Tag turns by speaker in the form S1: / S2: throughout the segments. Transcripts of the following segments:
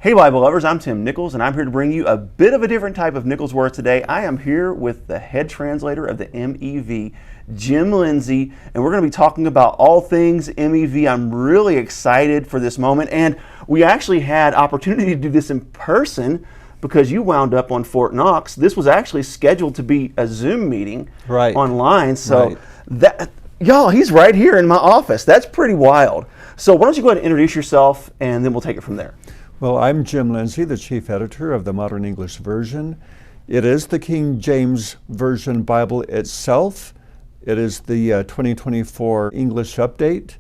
S1: Hey Bible lovers, I'm Tim Nichols, and I'm here to bring you a bit of a different type of Nichols Word today. I am here with the head translator of the MEV, Jim Linzey, and we're going to be talking about all things MEV. I'm really excited for this moment, and we actually had opportunity to do this in person because you wound up on Fort Knox. This was actually scheduled to be a Zoom meeting online, so y'all, he's right here in my office. That's pretty wild. So why don't you go ahead and introduce yourself, and then we'll take it from there.
S2: Well, I'm Jim Linzey, the chief editor of the Modern English Version. It is the King James Version Bible itself. It is the 2024 English update.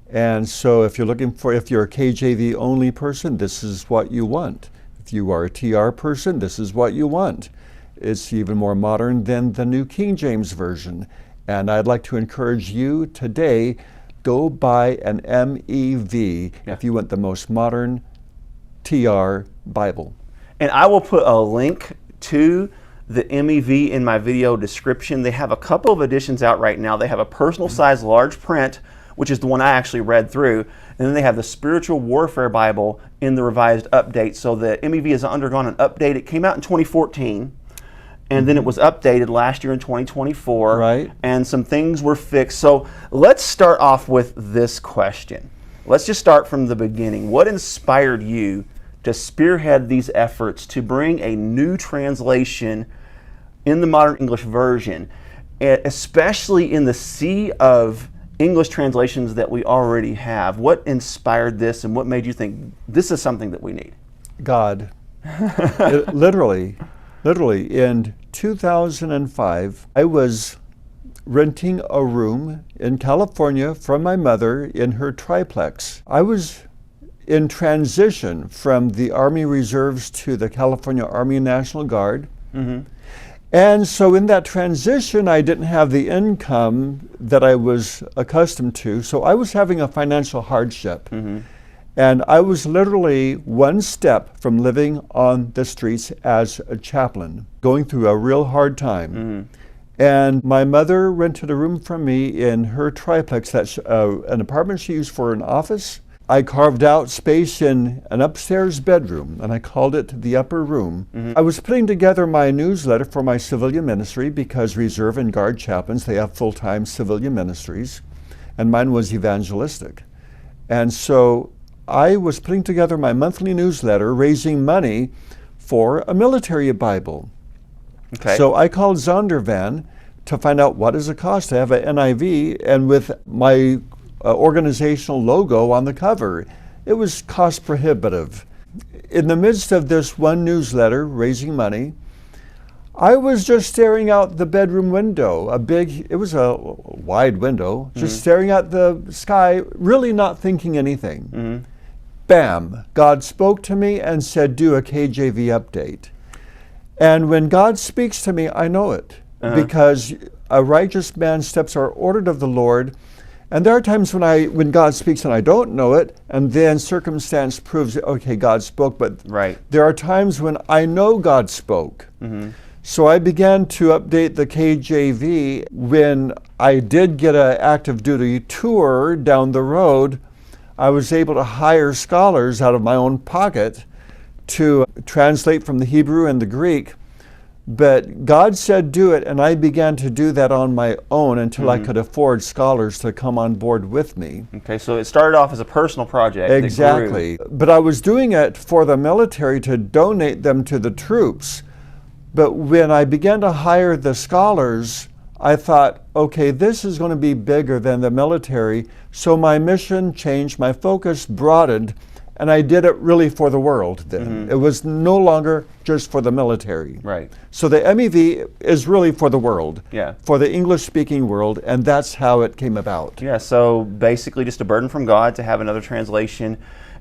S2: And so if you're a KJV only person, this is what you want. If you are a TR person, this is what you want. It's even more modern than the new King James Version. And I'd like to encourage you today, go buy an MEV if you want the most modern TR Bible.
S1: And I will put a link to the MEV in my video description. They have a couple of editions out right now. They have a personal size large print, which is the one I actually read through, and then they have the Spiritual Warfare Bible in the revised update. So the MEV has undergone an update. It came out in 2014, and then it was updated last year in 2024, and some things were fixed. So let's start off with this question. Let's just start from the beginning. What inspired you to spearhead these efforts to bring a new translation in the Modern English Version, especially in the sea of English translations that we already have? What inspired this, and what made you think this is something that we need?
S2: God. Literally, in 2005, I was renting a room in California from my mother in her triplex. I was in transition from the Army Reserves to the California Army National Guard. And so in that transition, I didn't have the income that I was accustomed to. So I was having a financial hardship. And I was literally one step from living on the streets as a chaplain, going through a real hard time. And my mother rented a room from me in her triplex. That's an apartment she used for an office. I carved out space in an upstairs bedroom, and I called it the upper room. I was putting together my newsletter for my civilian ministry, because Reserve and Guard chaplains, they have full-time civilian ministries, and mine was evangelistic. And so I was putting together my monthly newsletter, raising money for a military Bible. So I called Zondervan to find out what does it cost to have an NIV, and with my organizational logo on the cover. It was cost prohibitive. In the midst of this one newsletter, raising money, I was just staring out the bedroom window, it was a wide window, just staring at the sky, really not thinking anything. Bam, God spoke to me and said, do a KJV update. And when God speaks to me, I know it, because a righteous man's steps are ordered of the Lord. And there are times when God speaks and I don't know it, and then circumstance proves, okay, God spoke, but there are times when I know God spoke. So I began to update the KJV. When I did get an active duty tour down the road, I was able to hire scholars out of my own pocket to translate from the Hebrew and the Greek. But God said do it, and I began to do that on my own until I could afford scholars to come on board with me.
S1: Okay, so it started off as a personal project.
S2: Exactly. But I was doing it for the military to donate them to the troops. But when I began to hire the scholars, I thought, okay, this is going to be bigger than the military. So my mission changed, my focus broadened, and I did it really for the world then. It was no longer just for the military. So the MEV is really for the world, for the English-speaking world, and that's how it came about.
S1: So basically just a burden from God to have another translation.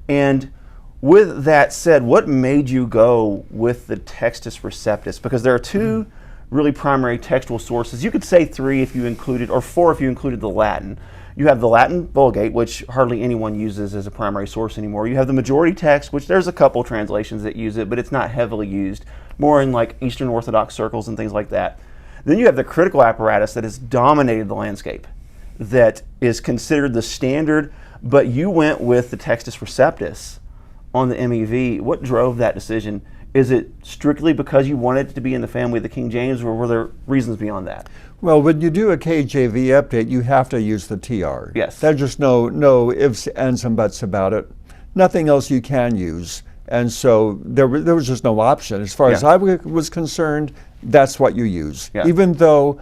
S1: And with that said, what made you go with the Textus Receptus? Because there are two really primary textual sources. You could say three if you included, or four if you included the Latin. You have the Latin Vulgate, which hardly anyone uses as a primary source anymore. You have the majority text, which there's a couple translations that use it, but it's not heavily used, more in like Eastern Orthodox circles and things like that. Then you have the critical apparatus that has dominated the landscape, that is considered the standard, but you went with the Textus Receptus on the MEV. What drove that decision? Is it strictly because you wanted it to be in the family of the King James, or were there reasons beyond that?
S2: Well, when you do a KJV update, you have to use the TR.
S1: Yes.
S2: There's just no ifs, ands, and buts about it. Nothing else you can use. And so there was just no option. As far as I was concerned, that's what you use.
S1: Yeah.
S2: Even though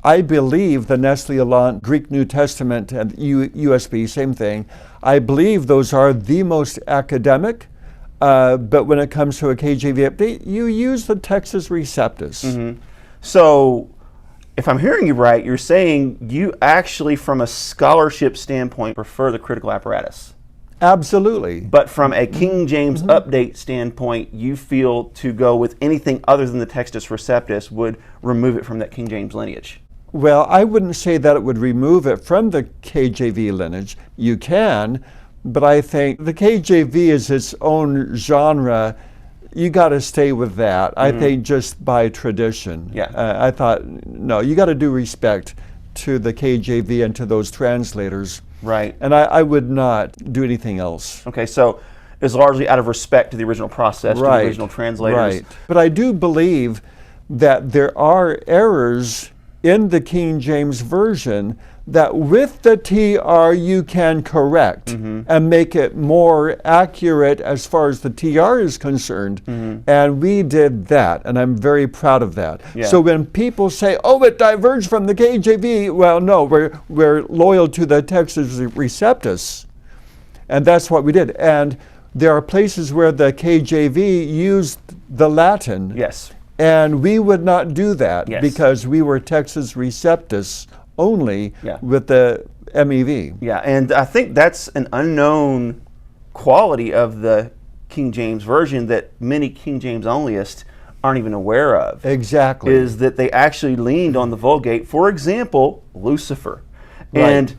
S2: I believe the Nestle-Aland Greek New Testament and USB, same thing, I believe those are the most academic. But when it comes to a KJV update, you use the Textus Receptus.
S1: Mm-hmm. So, if I'm hearing you right, you're saying you actually, from a scholarship standpoint, prefer the critical apparatus.
S2: Absolutely.
S1: But from a King James update standpoint, you feel to go with anything other than the Textus Receptus would remove it from that King James lineage.
S2: Well, I wouldn't say that it would remove it from the KJV lineage. You can, but I think the KJV is its own genre. You got to stay with that. I think just by tradition.
S1: Yeah.
S2: I thought, no, you got to do respect to the KJV and to those translators.
S1: Right.
S2: And I would not do anything else.
S1: Okay, so it's largely out of respect to the original process, to the original translators.
S2: Right. But I do believe that there are errors in the King James Version that with the TR you can correct and make it more accurate as far as the TR is concerned. And we did that, and I'm very proud of that.
S1: Yeah.
S2: So when people say, oh, it diverged from the KJV, well, no, we're loyal to the Textus Receptus. And that's what we did. And there are places where the KJV used the Latin.
S1: Yes.
S2: And we would not do that because we were Textus Receptus only with the MEV.
S1: Yeah, and I think that's an unknown quality of the King James Version that many King James onlyists aren't even aware of.
S2: Exactly.
S1: Is that they actually leaned on the Vulgate. For example, Lucifer. And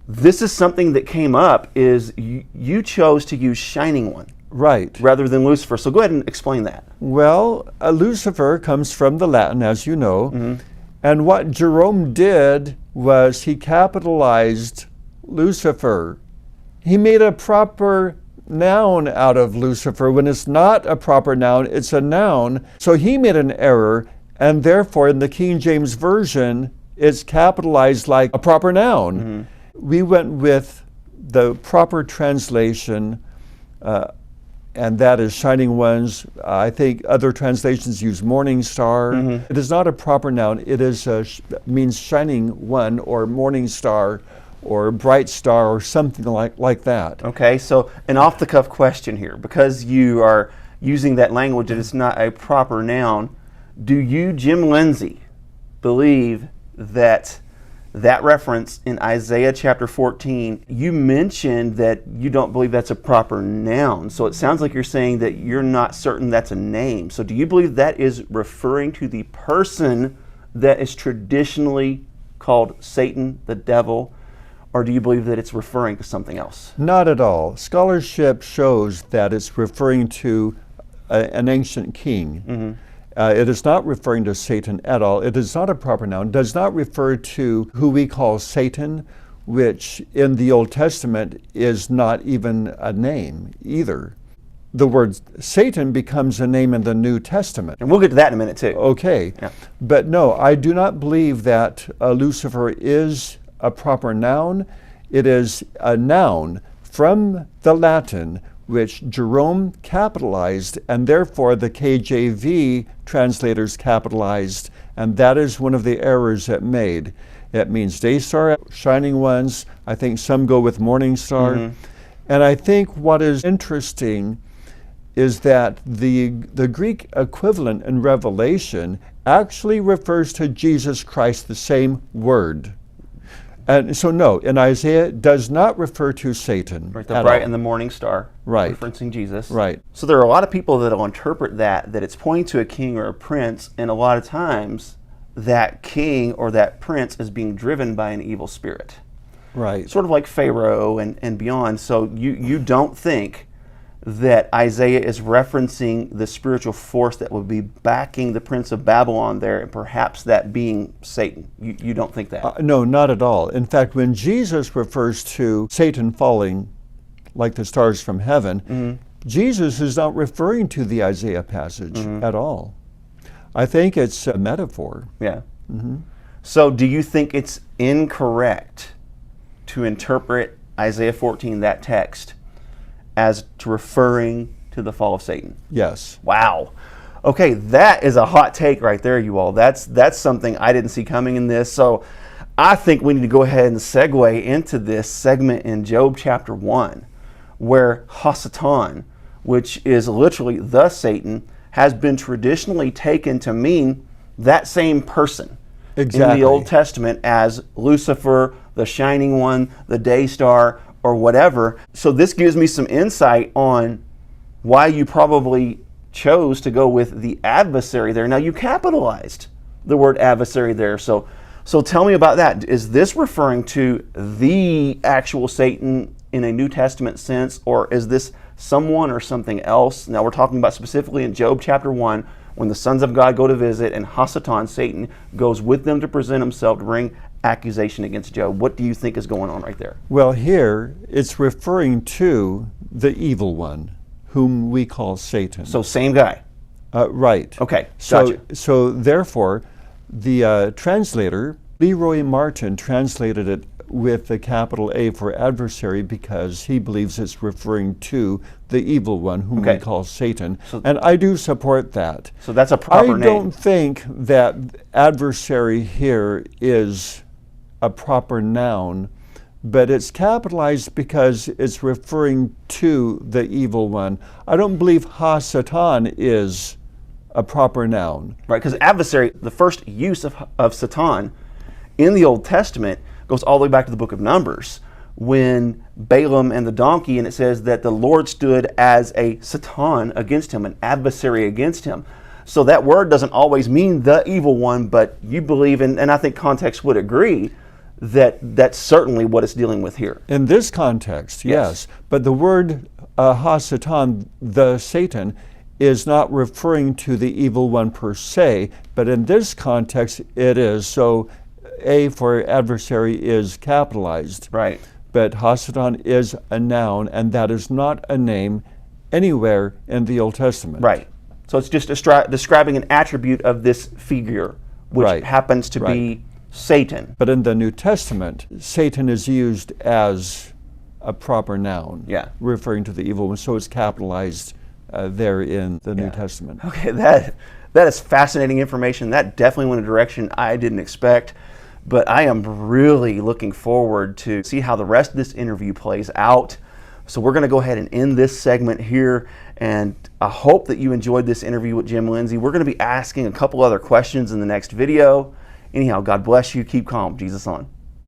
S1: this is something that came up, is you chose to use Shining One.
S2: Right.
S1: Rather than Lucifer. So go ahead and explain that.
S2: Well, Lucifer comes from the Latin, as you know. And what Jerome did was he capitalized Lucifer. He made a proper noun out of Lucifer when it's not a proper noun, it's a noun. So he made an error, and therefore in the King James Version, it's capitalized like a proper noun. We went with the proper translation, and that is Shining Ones. I think other translations use Morning Star. It is not a proper noun. It is means Shining One or Morning Star or Bright Star or something like that.
S1: Okay, so an off-the-cuff question here. Because you are using that language that it's not a proper noun, do you, Jim Linzey, believe that that reference in Isaiah chapter 14, you mentioned that you don't believe that's a proper noun. So it sounds like you're saying that you're not certain that's a name. So do you believe that is referring to the person that is traditionally called Satan, the devil, or do you believe that it's referring to something else?
S2: Not at all. Scholarship shows that it's referring to an ancient king. It is not referring to Satan at all. It is not a proper noun. It does not refer to who we call Satan, which in the Old Testament is not even a name either. The word Satan becomes a name in the New Testament.
S1: And we'll get to that in a minute too.
S2: Okay.
S1: Yeah.
S2: But no, I do not believe that Lucifer is a proper noun. It is a noun from the Latin, which Jerome capitalized, and therefore the KJV translators capitalized, and that is one of the errors it made. It means day star, shining ones. I think some go with morning star. And I think what is interesting is that the Greek equivalent in Revelation actually refers to Jesus Christ, the same word. And so no, in Isaiah it does not refer to Satan.
S1: Right, the bright and the morning star.
S2: Right.
S1: Referencing Jesus.
S2: Right.
S1: So there are a lot of people that will interpret that it's pointing to a king or a prince, and a lot of times that king or that prince is being driven by an evil spirit.
S2: Right.
S1: Sort of like Pharaoh and beyond. So you don't think that Isaiah is referencing the spiritual force that would be backing the Prince of Babylon there, and perhaps that being Satan. You don't think that?
S2: No, not at all. In fact, when Jesus refers to Satan falling like the stars from heaven, Jesus is not referring to the Isaiah passage at all. I think it's a metaphor.
S1: Yeah. So do you think it's incorrect to interpret Isaiah 14, that text, as to referring to the fall of Satan?
S2: Yes.
S1: Wow. Okay, that is a hot take right there, you all. That's something I didn't see coming in this. So I think we need to go ahead and segue into this segment in Job chapter 1, where Hasatan, which is literally the Satan, has been traditionally taken to mean that same person in the Old Testament as Lucifer, the shining one, the day star, or whatever. So this gives me some insight on why you probably chose to go with the adversary there. Now, you capitalized the word adversary there. So tell me about that. Is this referring to the actual Satan in a New Testament sense, or is this someone or something else? Now, we're talking about specifically in Job chapter 1, when the sons of God go to visit and Hasatan, Satan, goes with them to present himself to bring accusation against Job. What do you think is going on right there?
S2: Well, here it's referring to the evil one, whom we call Satan.
S1: So same guy.
S2: Right.
S1: Okay, gotcha.
S2: So therefore, the translator, Leroy Martin, translated it with the capital A for adversary because he believes it's referring to the evil one, whom we call Satan. And I do support that.
S1: So that's a proper name.
S2: I don't think that adversary here is a proper noun, but it's capitalized because it's referring to the evil one. I don't believe Ha-Satan is a proper noun.
S1: Right, because adversary, the first use of Satan in the Old Testament goes all the way back to the book of Numbers, when Balaam and the donkey, and it says that the Lord stood as a Satan against him, an adversary against him. So that word doesn't always mean the evil one, but you believe, and I think context would agree, that that's certainly what it's dealing with here.
S2: In this context, yes. But the word Ha-Satan, the Satan, is not referring to the evil one per se, but in this context it is. So A for adversary is capitalized.
S1: Right.
S2: But Ha-Satan is a noun, and that is not a name anywhere in the Old Testament.
S1: Right. So it's just describing an attribute of this figure, which happens to be Satan.
S2: But in the New Testament, Satan is used as a proper noun, referring to the evil one. So it's capitalized there in the New Testament.
S1: Okay, that is fascinating information. That definitely went a direction I didn't expect. But I am really looking forward to see how the rest of this interview plays out. So we're going to go ahead and end this segment here. And I hope that you enjoyed this interview with Jim Linzey. We're going to be asking a couple other questions in the next video. Anyhow, God bless you. Keep calm. Jesus on.